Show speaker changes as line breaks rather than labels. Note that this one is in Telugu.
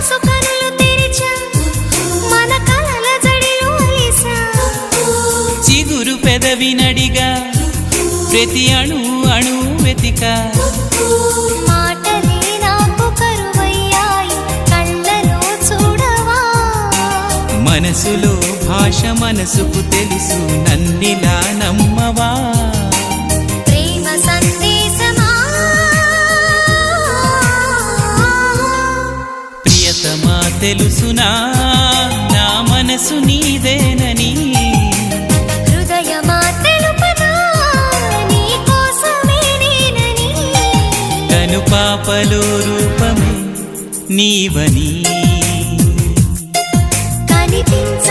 మనసు కనులు తెరిచా మన కలల జడిలో అలిసా
చిగురు పెదవి నడిగా ప్రతి అణు అణు వెతికా
మాటలే నాకు కరువయ్యాయి కళ్ళలో చూడవా
మనసులో భాష మనసుకు తెలుసు నన్నిలా నమ్మవా
ప్రేమ సందేశమా
ప్రియతమా తెలుసునా నా మనసు నీదేనని
హృదయమా తెలుపనా నీ కోసమే నేనని
కను పాపలో రూపమే నీవని
కనిపించ